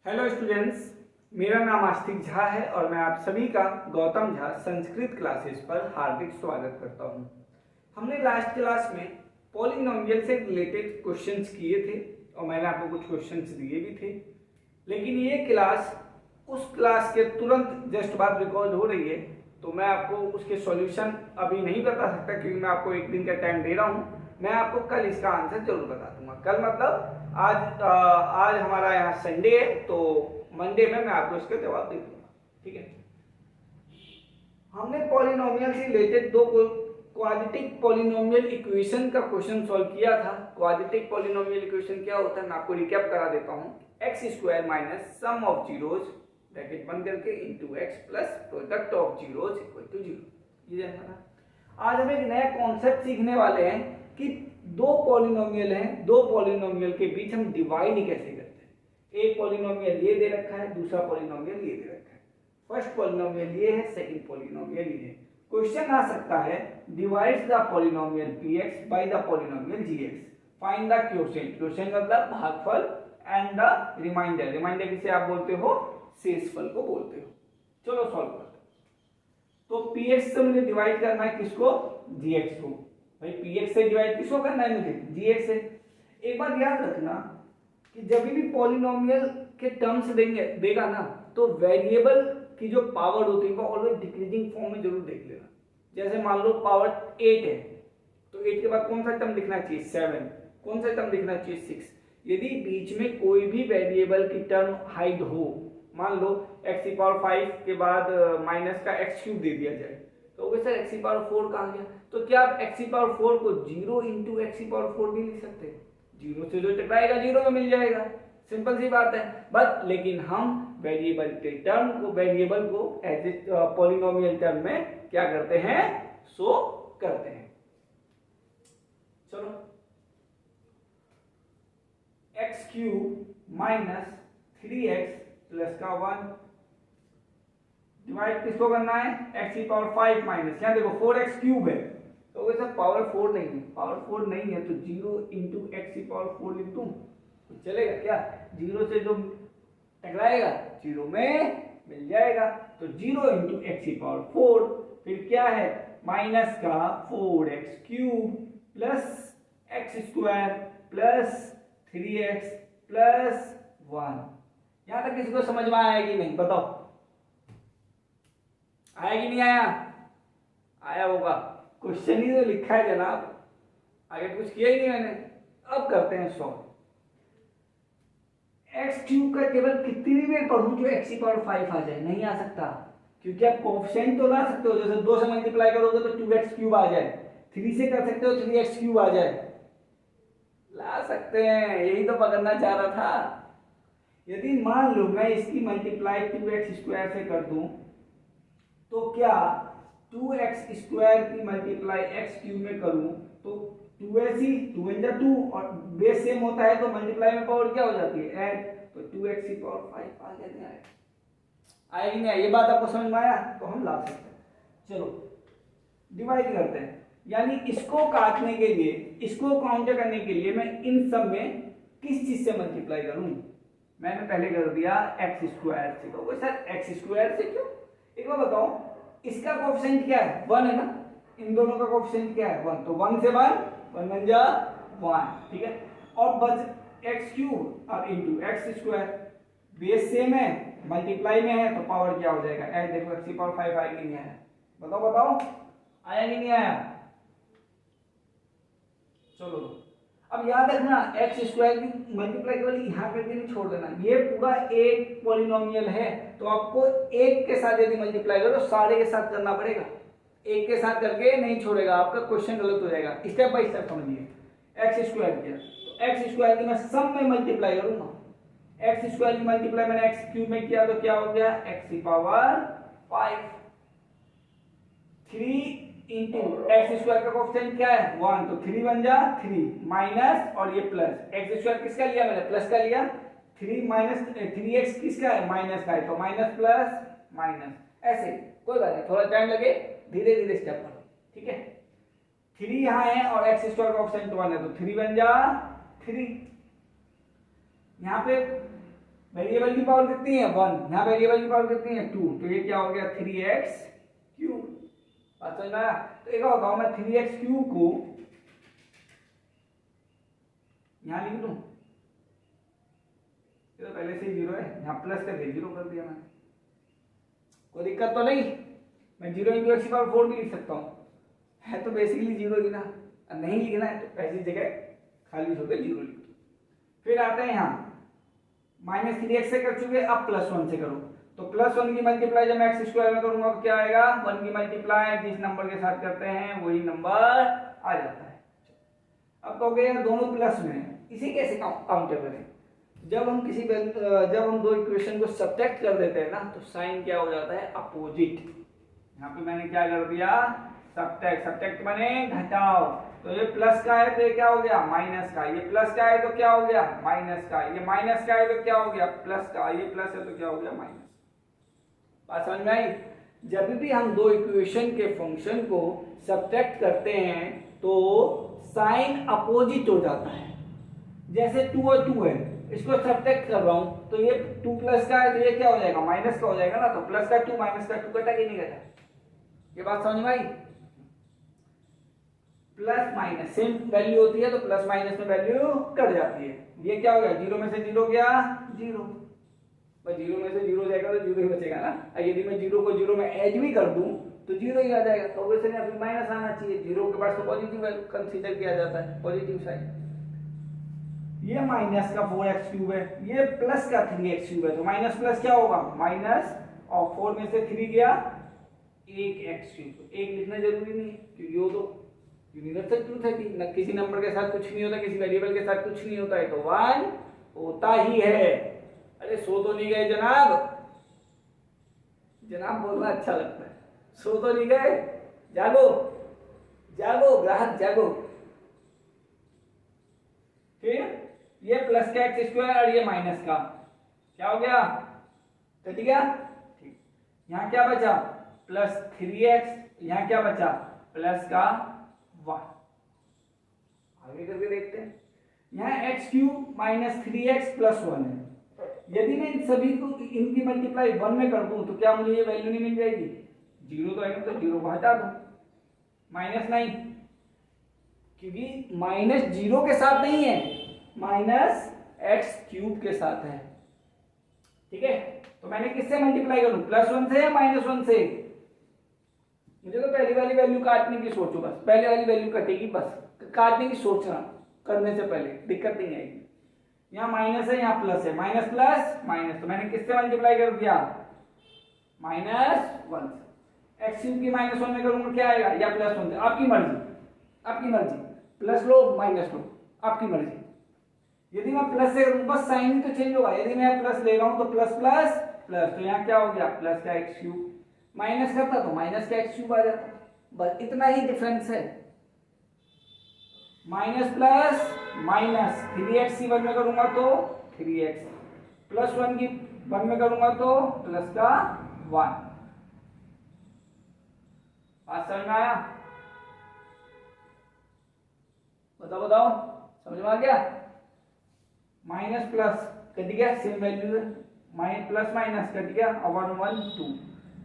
Hello students, मेरा नाम आस्तिक झा है और मैं आप सभी का गौतम झा संस्कृत क्लासेस पर हार्दिक स्वागत करता हूं। हमने लास्ट क्लास में पॉलिनोमियल से रिलेटेड क्वेश्चंस किए थे और मैंने आपको कुछ क्वेश्चंस दिए भी थे, लेकिन ये क्लास उस क्लास के तुरंत जस्ट बाद रिकॉर्ड हो रही है, तो मैं आपको उसके सॉल्यूशन अभी नहीं बता सकता क्योंकि मैं आपको एक दिन का टाइम दे रहा हूँ। मैं आपको कल इसका आंसर जरूर बता दूंगा। कल मतलब आज हमारा यहाँ संडे है, तो मंडे में मैं आपको इसका जवाब दे दूंगा। ठीक है। हमने पॉलिनोमियल से रिलेटेड दो क्वाड्रेटिक पॉलिनोमियल इक्वेशन का क्वेश्चन सॉल्व किया था। क्वाड्रेटिक पॉलिनोमियल इक्वेशन क्या होता है मैं आपको रिकैप करा देता हूँ। X square minus sum of zeros bracket बंद करके into x plus product of zeros equal to zero. ये जानना था। आज हम एक नया कॉन्सेप्ट सीखने वाले हैं कि दो पॉलिनोमियल हैं, दो पॉलिनोमियल के बीच हम डिवाइड कैसे करते हैं। एक पॉलिनोमियल ये दे रखा है, दूसरा पॉलिनोमियल ये दे रखा है। फर्स्ट पॉलिनोमियल ये है, सेकंड पॉलिनोमियल ये है। क्वेश्चन आ सकता है divides the polynomial px by the polynomial gx, find the quotient. Quotient मतलब भागफल एंड द रिमाइंडर। रिमाइंडर किसे आप बोलते हो? शेषफल को बोलते हो। चलो सॉल्व करते हैं। तो px से मुझे डिवाइड करना है किसको? gx को। भाई px से डिवाइड किसको करना है? मुझे gx से। एक बात याद रखना कि जब भी पॉलिनोमियल के टर्म्स देगा ना, तो वेरिएबल की जो पावर होती है वो ऑलवेज डिक्रीजिंग फॉर्म में जरूर देख लेना। जैसे मान लो पावर 8 है, तो 8 के बाद कौन सा टर्म दिखना चाहिए? 7। कौन सा टर्म दिखना चाहिए? 6। यदि बीच में कोई भी वेरिएबल की टर्म हाइड हो, मान लो x की पावर 5 के बाद माइनस का x क्यूब दे दिया जाए, तो सर x की पावर 4 कहाँ गया? तो क्या आप x की पावर 4 को 0 इंटू x की पावर 4 भी लिख सकते हैं? 0 से जो टकराएगा 0 में मिल जाएगा। सिंपल सी बात है। बट लेकिन हम वेरिएबल के टर्म को, वेरिएबल को एज ए पॉलिनोमियल टर्म में क्या करते हैं? शो करते हैं। चलो, x cube minus 3x plus का 1 डिवाइड किसको करना है? x की पावर 5 माइनस, यहाँ देखो 4x क्यूब है, तो वैसे पावर 4 नहीं है। पावर 4 नहीं है तो 0 इंटू एक्स की पावर 4 लिख दूं तो चलेगा क्या? 0 से जो टकराएगा 0 में मिल जाएगा। तो 0 इंटू एक्स की पावर 4 फिर क्या है? माइनस का 4x cube plus x square plus 3x plus 1। यहां तक किसी को समझ में आया कि नहीं? बताओ, आया कि नहीं आया? आया होगा। क्वेश्चन ही तो लिखा है जनाब, आगे कुछ किया ही नहीं मैंने। अब करते हैं सॉल्व। एक्स क्यूब का टेबल कितनी बार पढ़ूं जो एक्स की पावर 5 आ जाए? नहीं आ सकता, क्योंकि आप कोएफिशिएंट तो ला सकते हो। जैसे 2 से मल्टीप्लाई करोगे तो 2x क्यूब आ जाए, 3 से कर सकते हो 3x क्यूब आ जाए, ला सकते हैं। यही तो पकड़ना चाह रहा था। यदि मान लो मैं इसकी मल्टीप्लाई 2x स्क्वायर से कर दूं, तो क्या 2x स्क्वायर की मल्टीप्लाई x क्यूब में करूं तो 2x ही 2 × 2 और बेस सेम होता है तो मल्टीप्लाई में पावर क्या हो जाती है? ऐड। तो 2x की पावर 5 आ गया। नहीं आया? आया कि नहीं आया? ये बात आपको समझ में आया? तो हम ला सकते हैं। चलो डिवाइड करते हैं, यानी इसको काटने के लिए, इसको काउंटर करने के लिए मैं इन सब में किस चीज से मल्टीप्लाई करूं? मैंने पहले कर दिया एक्स स्क्वायर से। तो सर एक्स स्क्वायर से क्यों? एक बार बताओ, इसका कोएफिशिएंट क्या है? 1 है ना। इन दोनों का कोएफिशिएंट क्या है? 1। तो 1 से 1 1 जा 1। ठीक है। और बच एक्स क्यूब और into x square, base same है, मल्टीप्लाई में है तो पावर क्या हो जाएगा? ऐड। देखो एक्स की पावर 5 आया कि नहीं आया? बताओ बताओ, आया कि नहीं आया? चलो अब याद रखना, एक्स स्क्वायर की मल्टीप्लाई केवल यहाँ पे भी नहीं छोड़ देना। ये पूरा एक पॉलिनोमियल है, तो आपको एक के साथ यदि मल्टीप्लाई करो तो सारे के साथ करना पड़ेगा। एक के साथ करके नहीं छोड़ेगा, आपका क्वेश्चन गलत हो जाएगा। स्टेप बाय स्टेप समझिए। एक्स स्क्वायर किया तो एक्स स्क्वायर की मैं सम में मल्टीप्लाई करूंगा। एक्स स्क्वायर की मल्टीप्लाई मैंने एक्स क्यूब में किया तो क्या हो गया? एक्स की पावर 5। 3 इंटू एक्स स्क्वायर का कोएफिशिएंट क्या है? 1। तो 3 बन जा 3 माइनस और ये प्लस। एक्स स्क्वायर किसका लिया मैंने? प्लस का लिया। 3 माइनस 3x किसका है? माइनस का है, तो माइनस प्लस माइनस। ऐसे कोई बात नहीं, थोड़ा टाइम लगे, धीरे धीरे स्टेप करो। ठीक है। 3 यहाँ है और एक्स स्क्वायर का कोएफिशिएंट 1 है, तो 3 बन जा 3। यहाँ पे वेरिएबल की पावर कितनी है 1, यहाँ वेरिएबल की पावर कितनी है 2, तो ये क्या हो गया 3x क्यूब। बात समझ में आया? तो एक बताओ मैं 3x क्यूब को यहाँ लिख दूं, ये तो पहले से ही 0 है, यहाँ प्लस करके 0 कर दिया मैंने, कोई दिक्कत तो नहीं। मैं 0 इंटू एक्स की पावर 4 भी लिख सकता हूँ, है तो बेसिकली 0 लिखना, नहीं लिखना है तो ऐसी जगह खाली छोड़ के 0 लिख दो। फिर आते हैं यहाँ -3x से कर चुके, अब +1 से करो, तो +1 की मल्टीप्लाई जब मैं x स्क्वायर में करूंगा तो क्या आएगा 1 की मल्टीप्लाई जिस नंबर के साथ करते हैं वही नंबर आ जाता है। अब कहोगे यार दोनों प्लस में है, इसे कैसे काउंटर करें? जब हम दो इक्वेशन को सब्ट्रैक्ट कर देते हैं ना तो साइन क्या हो जाता है अपोजिट। यहाँ पे मैंने क्या कर दिया सब्ट्रैक्ट माने घटाओ, तो ये प्लस का है तो ये क्या हो गया माइनस का, ये प्लस का है तो क्या हो गया माइनस का, ये माइनस का है तो क्या हो गया प्लस का, ये प्लस है तो क्या हो गया माइनस। बात समझ में आई? जब भी हम दो इक्वेशन के फंक्शन को सब्ट्रैक्ट करते हैं तो साइन अपोजिट हो जाता है। जैसे 2 और 2 है, इसको सब्ट्रैक्ट कर रहा हूं तो ये 2 प्लस का है तो ये क्या हो जाएगा माइनस का हो जाएगा ना, तो प्लस का 2 माइनस का 2 कटा कि नहीं कटा? ये बात समझ में आई? प्लस माइनस सेम वैल्यू होती है तो प्लस माइनस में वैल्यू कट जाती है। ये क्या हो गया 0 में से 0 गया 0, बस 0 में से 0 जाएगा तो 0 ही बचेगा ना। यदि मैं 0 को 0 में ऐड भी कर दूं तो 0 ही आ जाएगा, तो वैसे नहीं फिर माइनस आना चाहिए। 0 के पास तो पॉजिटिव कंसीडर किया जाता है, पॉजिटिव साइड। ये माइनस का 4x क्यूब है, ये प्लस का 3x क्यूब है, तो माइनस प्लस क्या होगा माइनस, और 4 में से 3 गया 1x क्यूब। एक लिखना जरूरी नहीं है क्योंकि वो तो यूनिवर्सल ट्रूथ है कि किसी नंबर के साथ कुछ नहीं होता, किसी वेरिएबल के साथ कुछ नहीं होता है, तो 1 होता ही है। अरे सो तो नहीं गए जनाब? जनाब बोलना अच्छा लगता है, सो तो नहीं गए? जागो जागो ग्राहक जागो। फिर ये प्लस का एक्स स्क्वायर और ये माइनस का क्या हो गया कट गया, ठीक। यहाँ क्या बचा प्लस 3x, यहाँ क्या बचा प्लस का 1। आगे करके देखते हैं। यहाँ x cube minus 3x plus 1 है। यदि मैं इन सभी को इनकी मल्टीप्लाई 1 में कर दूं तो क्या मुझे ये वैल्यू नहीं मिल जाएगी? 0 तो आएगा, तो 0 को हटा दो, माइनस नहीं, क्योंकि माइनस 0 के साथ नहीं है, माइनस एक्स क्यूब के साथ है, ठीक है। तो मैंने किससे मल्टीप्लाई करूं +1 से या -1 से? मुझे तो पहली वाली वैल्यू काटने की सोचो, बस पहले वाली वैल्यू कटेगी, बस काटने की सोचना करने से पहले दिक्कत नहीं आएगी। यहाँ माइनस है यहाँ प्लस है, माइनस प्लस माइनस, तो मैंने किससे मल्टीप्लाई कर दिया -1 से। एक्स क्यूब की -1 में करूंगा क्या आएगा, या +1 से, आपकी मर्जी, आपकी मर्जी, प्लस लो माइनस लो आपकी मर्जी। यदि मैं प्लस से करूं बस साइन ही तो चेंज होगा, यदि मैं प्लस ले रहा हूं तो प्लस प्लस प्लस, तो यहाँ क्या हो गया प्लस का एक्स क्यूब, माइनस करता तो माइनस का एक्स क्यूब आ जाता, बस इतना ही डिफरेंस है। माइनस प्लस माइनस, 3x की 1 में करूंगा तो 3x, प्लस 1 की 1 में करूंगा तो प्लस का 1। बात समझ में आया? बताओ बताओ समझ में आ गया? माइनस प्लस कट गया, सेम वैल्यू है, माइनस प्लस माइनस कट गया, और 1 1 2,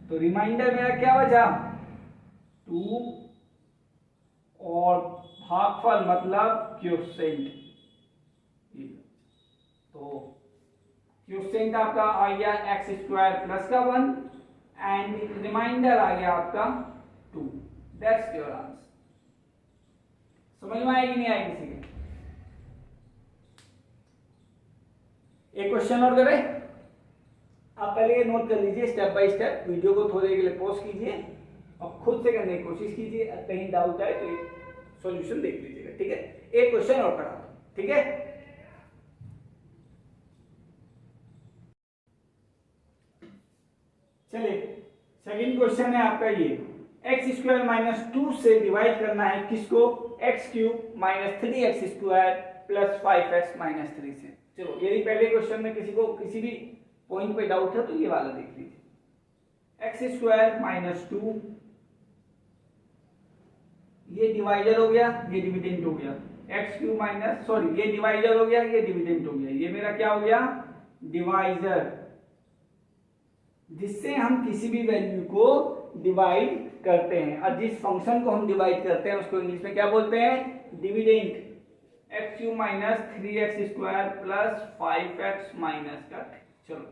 तो रिमाइंडर मेरा क्या बचा 2, और भागफल मतलब क्वोशिएंट, तो क्वोशिएंट आपका आ गया एक्स स्क्वायर प्लस का 1 एंड रिमाइंडर आ गया आपका 2। That's your answer. समझ में आएगी नहीं आएगी किसी के? एक क्वेश्चन और करें। आप पहले ये नोट कर लीजिए स्टेप बाय स्टेप, वीडियो को थोड़ी देर के लिए पॉज कीजिए और खुद से करने की कोशिश कीजिए, कहीं डाउट आए तो सॉल्यूशन देख लीजिएगा, ठीक है। एक क्वेश्चन और करा दो, ठीक है। चलिए सेकंड क्वेश्चन है आपका ये, एक्स स्क्वायर माइनस 2 से डिवाइड करना है किसको, x cube minus 3x square plus 5x minus 3 से। चलो यदि पहले क्वेश्चन में किसी को किसी भी पॉइंट पे डाउट है तो ये वाला देख लीजिए। एक्स स्क्वायर माइनस 2, ये डिवाइडर हो गया, ये डिविडेंड हो गया, एक्स क्यूब माइनस, सॉरी ये डिवाइडर हो गया, ये डिविडेंड हो गया, ये मेरा क्या हो गया डिवाइजर, जिससे हम किसी भी वैल्यू को डिवाइड करते हैं, और जिस फंक्शन को हम डिवाइड करते हैं उसको इंग्लिश में क्या बोलते हैं? Dividend. X cube minus 3x square plus 5x minus का। चलो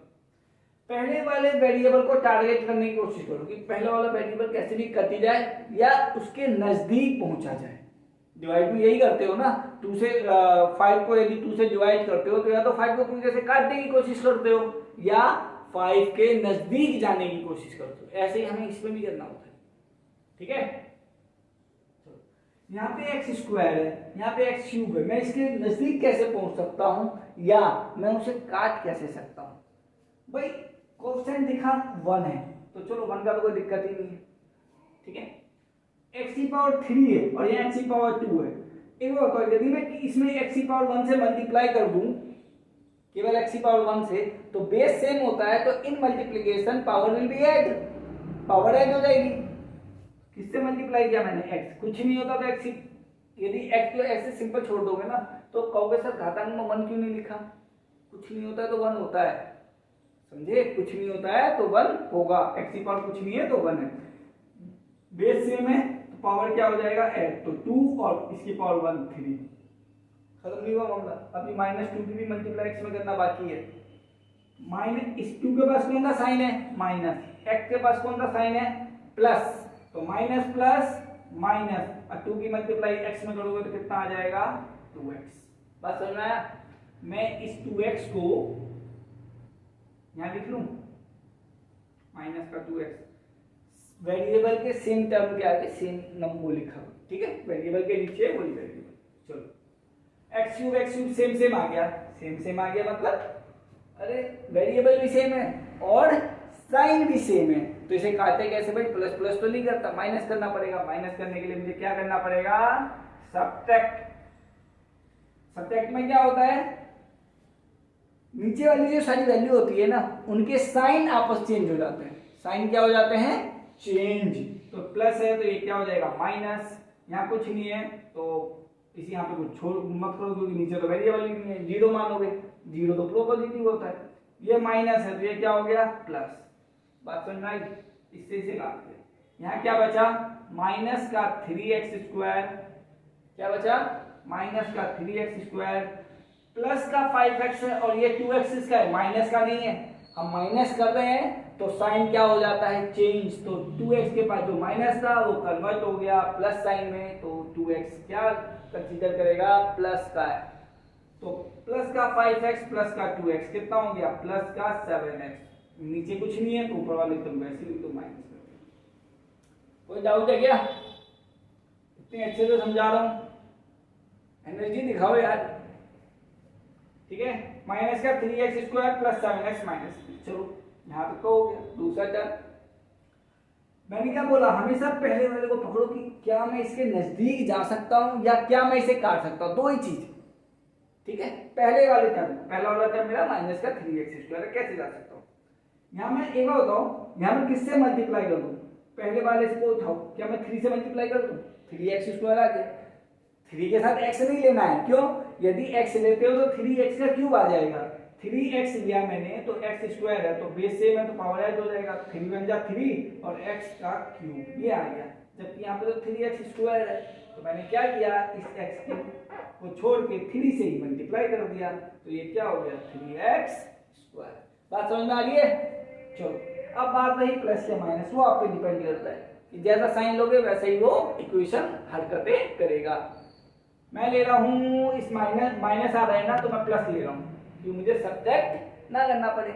पहले वाले वेरिएबल को टारगेट करने की कोशिश करो कि पहले वाला वेरिएबल कैसे भी कटी जाए या उसके नजदीक पहुंचा जाए। डिवाइड में यही करते हो ना, 2 से 5 को यदि 2 से डिवाइड करते हो तो या तो 5 को तुम जैसे काटने की कोशिश करते हो या 5 के नजदीक जाने की कोशिश करते हो। ऐसे ही हमें इसमें भी करना होता है, ठीक है। यहाँ पे एक्स स्क्वायर है, यहाँ पे एक्स क्यूब है, मैं इसके नजदीक कैसे पहुंच सकता हूं या मैं उसे काट कैसे सकता हूं? भाई कोएफिशिएंट दिखा 1 है तो चलो 1 का तो कोई दिक्कत ही नहीं है, ठीक है। x की पावर 3 है और यहाँ x की पावर 2 है। एक बात बताओ, यदि मैं इसमें x की पावर 1 से मल्टीप्लाई कर दूं केवल x की पावर 1 से, तो बेस सेम होता है, तो in multiplication power will be add, power add हो जाएगी। किससे मल्टीप्लाई किया मैंने? x, कुछ नहीं होता तो x, यदि x को ऐसे सिंपल छोड़ दोगे ना तो कहोगे सर घातांक में 1 क्यों नहीं लिखा? कुछ नहीं होता है तो 1 होता है, समझे? कुछ नहीं होता है तो 1 होगा, x की पावर कुछ नहीं है तो 1 है। बेस सेम है तो पावर क्या हो जाएगा? ऐड, तो 2 और इसकी पावर 1 3, खत्म नहीं हुआ मामला। अभी -2 की भी मल्टीप्लाई x में करना बाकी है। माइनस इस 2 के पास कौन सा साइन है? माइनस, x के पास कौन सा साइन है? प्लस, तो माइनस प्लस माइनस, और 2 की मल्टीप्लाई x में करोगे तो कितना आ जाएगा? 2x। बात समझ में आया? मैं इस 2x को यहां लिख लूं, माइनस का 2x, वेरिएबल के सेम टर्म के आगे सेम नंबर लिखा, ठीक है। वेरिएबल के नीचे वही वेरिएबल। चलो एक्स क्यूब सेम आ गया, सेम आ गया मतलब अरे वेरिएबल भी सेम है और साइन भी सेम है, तो इसे काटे कैसे भाई? प्लस प्लस तो नहीं करता, माइनस करना पड़ेगा। माइनस करने के लिए मुझे क्या करना पड़ेगा? सब्ट्रैक्ट। सब्ट्रैक्ट में क्या होता है? नीचे वाली जो सारी वैल्यू होती है ना उनके साइन आपस चेंज हो जाते हैं। साइन क्या हो जाते हैं? चेंज। तो प्लस है तो ये क्या हो जाएगा? माइनस। यहाँ कुछ नहीं है तो इसी यहाँ पे कुछ छोड़ मत करो क्योंकि नीचे तो वेरिएबल ही नहीं है, जीरो मानोगे, जीरो तो पॉजिटिव होता है। ये माइनस है तो ये क्या हो गया? प्लस। बात समझ में आई? इससे इसे काट दे। यहाँ क्या बचा? माइनस का 3x स्क्वायर, क्या बचा? माइनस का 3x स्क्वायर प्लस का 5x है और ये 2x इसका है, माइनस का नहीं है। हम माइनस कर रहे हैं तो साइन क्या हो जाता है? चेंज। तो 2x के पास जो माइनस था वो कन्वर्ट हो गया प्लस साइन में, तो 2x क्या कंसीडर करेगा? प्लस का है। तो प्लस का 5x प्लस का 2x कितना हो गया? प्लस का 7x। नीचे कुछ नहीं है तो ऊपर वाले एकदम वैसे ही तो माइनस कर दिया। कोई डाउट है क्या? इतने अच्छे से समझा रहा हूं, एनर्जी दिखाओ यार, ठीक है। माइनस का 3x square plus 7x minus, चलो यहाँ पे तो हो गया। दूसरा टर्म मैंने क्या बोला? हमेशा पहले वाले को पकड़ो कि क्या मैं इसके नजदीक जा सकता हूं या क्या मैं इसे काट सकता हूं, दो ही चीज, ठीक है। पहले वाले टर्म, पहला वाला टर्म मेरा माइनस का 3x स्क्वायर, कैसे जा सकता हूं? यहाँ मैं एक बार बताओ, यहाँ मैं किससे मल्टीप्लाई कर दूं? पहले वाले से को उठाओ, क्या मैं 3 से मल्टीप्लाई कर दूं? 3x स्क्वायर आ गया। 3 के साथ x नहीं लेना है, क्यों? यदि x लेते हो तो 3x का क्यूब आ जाएगा। 3x लिया मैंने तो x स्क्वायर है तो बेस सेम है तो पावर ऐड हो जाएगा, 3 बन जा 3 और x का क्यूब, ये आ गया। जबकि यहाँ पे तो 3x स्क्वायर है तो मैंने क्या किया? इस x को छोड़ के 3 से ही मल्टीप्लाई कर दिया, तो ये क्या हो गया? 3x square. बात समझ में आ रही है? चलो अब बात रही प्लस या माइनस, वो आप पे डिपेंड करता है कि जैसा साइन लोगे वैसे ही वो इक्वेशन हरकतें करेगा। मैं ले रहा हूं इस माइनस आ रहा है ना तो मैं प्लस ले रहा हूं कि मुझे सब्ट्रैक्ट ना करना पड़े।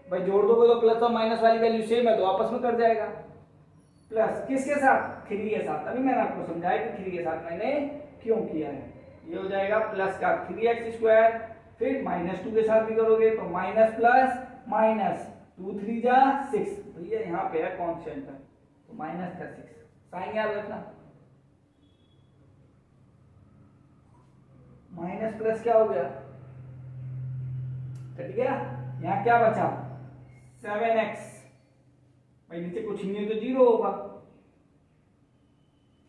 भाई जोड़ दोगे तो प्लस और माइनस वाली वैल्यू सेम है तो आपस में कर जाएगा। प्लस किसके साथ? 3 के साथ। अभी मैंने आपको समझाया कि 3 के साथ मैंने क्यों किया है। ये हो जाएगा प्लस का 3x स्क्वायर, फिर -2 के साथ भी करोगे तो माइनस प्लस माइनस 2 3 जा 6, तो ये यहाँ पे है कांस्टेंट है तो माइनस का 6। साइन याद रखना, माइनस प्लस क्या हो गया? कट गया। यहाँ क्या बचा? 7x। भाई नीचे कुछ नहीं है तो 0 होगा,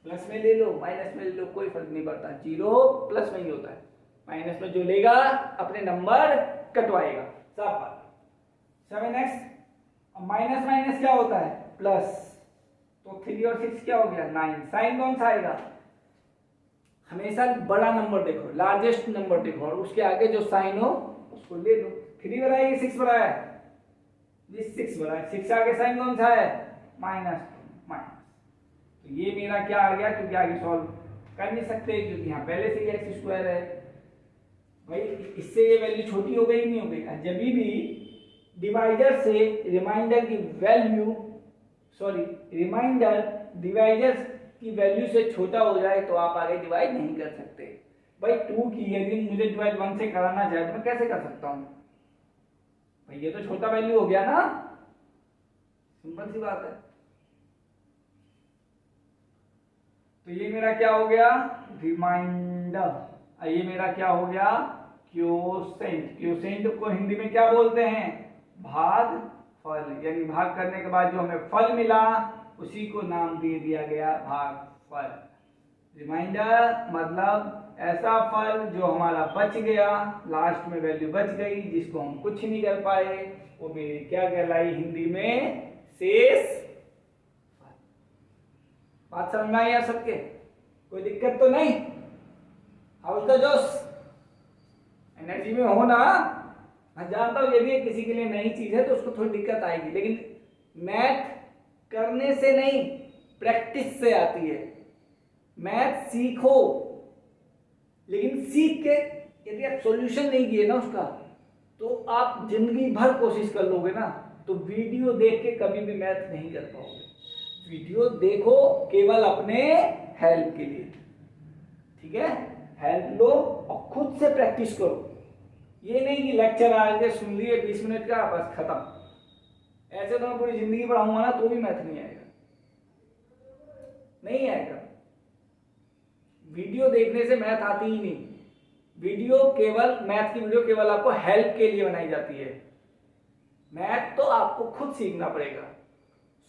प्लस में ले लो माइनस में ले लो कोई फर्क नहीं पड़ता, 0 प्लस में ही होता है। माइनस में जो लेगा अपने नंबर कटवाएगा, साफ बात। 7x माइनस माइनस क्या होता है प्लस, तो 3 और 6 क्या हो गया 9। साइन कौन सा आएगा, हमेशा बड़ा नंबर देखो, लार्जेस्ट नंबर देखो और उसके आगे जो साइन हो उसको ले लो। 3 बड़ा है कि 6 बड़ा है, ये 6 बड़ा है, 6 आगे साइन कौन सा है माइनस माइनस। तो ये मेरा क्या आ गया, क्योंकि आगे सॉल्व कर नहीं सकते क्योंकि यहाँ पहले से ही एक्स स्क्वायर है भाई, इससे ये वैल्यू छोटी हो गई नहीं हो गई। जब भी डिवाइडर से रिमाइंडर की वैल्यू रिमाइंडर डिवाइडर की वैल्यू से छोटा हो जाए तो आप आगे डिवाइड नहीं कर सकते। भाई 2 की यदि मुझे डिवाइड 1 से कराना चाहे तो मैं कैसे कर सकता हूँ भाई, ये तो छोटा वैल्यू हो गया ना, सिंपल सी बात है। तो ये मेरा क्या हो गया रिमाइंडर, ये मेरा क्या हो गया क्वोशेंट। क्वोशेंट को हिंदी में क्या बोलते हैं भागफल, यानी भाग करने के बाद जो हमें फल मिला उसी को नाम दे दिया गया भागफल। रिमाइंडर मतलब ऐसा फल जो हमारा बच गया, लास्ट में वैल्यू बच गई जिसको हम कुछ नहीं कर पाए, वो मेरी क्या कहलाई हिंदी में शेष। बात समझ में आई आप सबके, कोई दिक्कत तो नहीं, हाउस द जोश एनर्जी में हो ना। मैं जानता हूं यदि किसी के लिए नई चीज है तो उसको थोड़ी दिक्कत आएगी, लेकिन मैथ करने से नहीं प्रैक्टिस से आती है। मैथ सीखो, लेकिन सीख के यदि आप सॉल्यूशन नहीं किए ना उसका तो आप जिंदगी भर कोशिश कर लोगे ना, तो वीडियो देख के कभी भी मैथ नहीं कर पाओगे। वीडियो देखो केवल अपने हेल्प के लिए, ठीक है, हेल्प लो और खुद से प्रैक्टिस करो। ये नहीं कि लेक्चर आके सुन लिए 20 मिनट का बस खत्म, ऐसे तो मैं पूरी जिंदगी पढ़ाऊंगा ना तो भी मैथ नहीं आएगा, नहीं आएगा। वीडियो देखने से मैथ आती ही नहीं, वीडियो केवल मैथ की वीडियो केवल आपको हेल्प के लिए बनाई जाती है। मैथ तो आपको खुद सीखना पड़ेगा,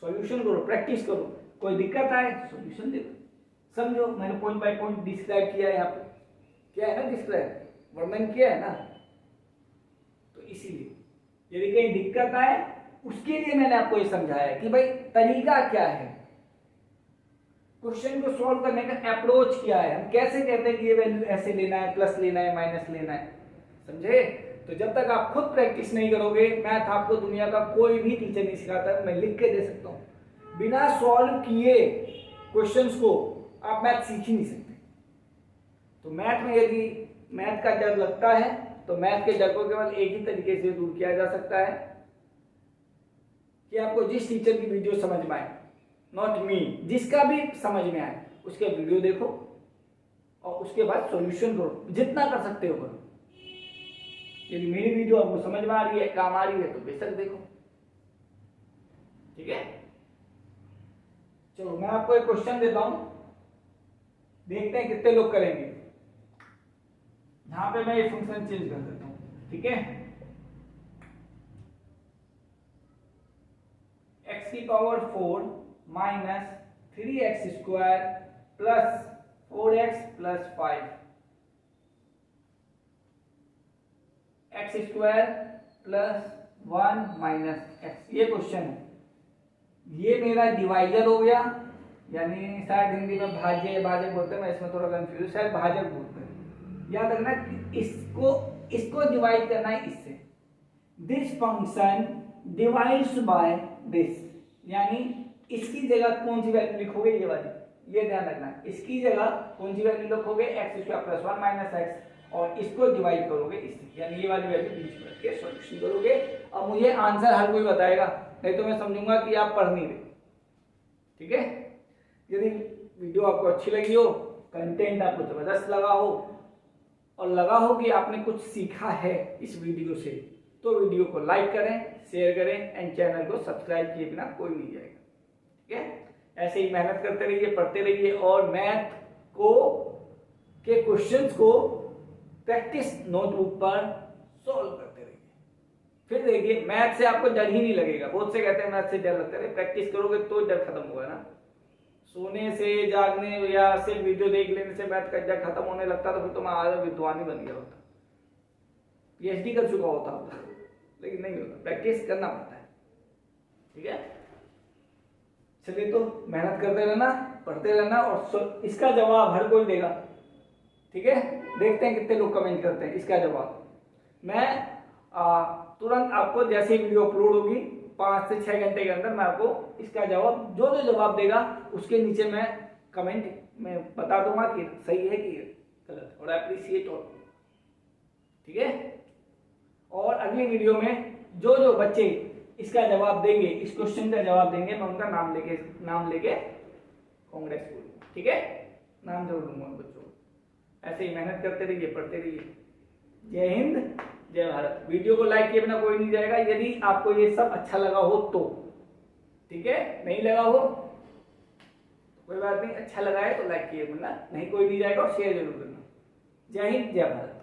सॉल्यूशन करो, प्रैक्टिस करो, कोई दिक्कत आए सॉल्यूशन दे दो, समझो। मैंने पॉइंट बाय पॉइंट डिस्क्राइब किया है, यहाँ पे क्या है ना डिस्क्राइब वर्णन किया है ना, तो इसीलिए यदि कहीं दिक्कत आए उसके लिए मैंने आपको ये समझाया कि भाई तरीका क्या है, क्वेश्चन को सॉल्व करने का अप्रोच क्या है, हम कैसे कहते हैं कि ये वैल्यू ऐसे लेना है, प्लस लेना है, माइनस लेना है, समझे। तो जब तक आप खुद प्रैक्टिस नहीं करोगे, मैथ आपको दुनिया का कोई भी टीचर नहीं सिखाता, मैं लिख के दे सकता हूँ, बिना सॉल्व किए क्वेश्चंस को आप मैथ सीख ही नहीं सकते। तो मैथ में यदि मैथ का डर लगता है तो मैथ के डर को केवल एक ही तरीके से दूर किया जा सकता है कि आपको जिस टीचर की वीडियो समझ में आए, नॉट मी, जिसका भी समझ में आए उसके वीडियो देखो और उसके बाद सॉल्यूशन करो, जितना कर सकते हो करो। यदि मेरी वीडियो आपको समझ में आ रही है, काम आ रही है तो बेशक देखो, ठीक है। चलो मैं आपको एक क्वेश्चन देता हूं, देखते हैं कितने लोग करेंगे। यहां पे मैं ये फंक्शन चेंज कर देता हूं, ठीक है। x की power 4 minus 3x square plus 4x plus 5 x square plus 1 minus x, ये क्वेश्चन है। ये मेरा डिवाइजर हो गया, यानी शायद हिंदी में भाज्य या भाजक बोलते हैं, मैं इसमें थोड़ा कंफ्यूज, शायद भाजक बोलते हैं। याद रखना इसको डिवाइड करना है इससे। This function divides by this, यानी इसकी जगह कौन सी वैल्यू लिखोगे, ये वाली, ये ध्यान रखना। इसकी जगह कौन सी वैल्यू लिखोगे x square plus 1 minus x, और इसको डिवाइड करोगे इससे, यानी ये वाली वैल्यू बीच में रख के सॉल्यूशन करोगे। अब मुझे आंसर हर कोई बताएगा, नहीं तो मैं समझूंगा कि आप पढ़ नहीं रहे, ठीक है। यदि वीडियो आपको अच्छी लगी हो, कंटेंट आपको जबरदस्त लगा हो और लगा हो कि आपने कुछ सीखा है इस वीडियो से, तो वीडियो को लाइक करें, शेयर करें एंड चैनल को सब्सक्राइब किए बिना कोई नहीं जाएगा, ठीक है। ऐसे ही मेहनत करते रहिए, पढ़ते रहिए और मैथ को के क्वेश्चंस को प्रैक्टिस नोटबुक पर सॉल्व करते रहिए। फिर देखिए मैथ से आपको डर ही नहीं लगेगा। बहुत से कहते हैं मैथ से डर लगता है, प्रैक्टिस करोगे तो डर खत्म होगा ना। सोने से, जागने या सिर्फ वीडियो देख लेने से मैथ का डर खत्म होने लगता तो फिर तो मैं आज विद्वान ही बन गया होता, पीएचडी कर चुका होता। लेकिन नहीं होता, प्रैक्टिस करना पड़ता है। ठीक है, चलिए तो मेहनत करते रहना, पढ़ते रहना, और इसका जवाब हर कोई देगा। ठीक है, देखते हैं कितने लोग कमेंट करते हैं इसका जवाब। मैं तुरंत आपको जैसे ही वीडियो अपलोड होगी 5 से 6 घंटे के अंदर मैं आपको इसका जवाब, जो जो जवाब देगा उसके नीचे मैं कमेंट में बता दूंगा कि सही है कि गलत, और अप्रिशिएट हो। ठीक है, और अगली वीडियो में जो जो बच्चे इसका जवाब देंगे, इस क्वेश्चन का जवाब देंगे, मैं उनका नाम लेके कांग्रेस बोलूंगा। ठीक है, नाम जरूर दूंगा बच्चों। ऐसे ही मेहनत करते रहिए, पढ़ते रहिए। जय हिंद, जय भारत। वीडियो को लाइक किए बिना कोई नहीं जाएगा, यदि आपको ये सब अच्छा लगा हो तो। ठीक है, नहीं लगा हो कोई बात नहीं, अच्छा लगा है तो लाइक किए, वरना नहीं कोई नहीं जाएगा, और शेयर जरूर करना। जय हिंद, जय भारत।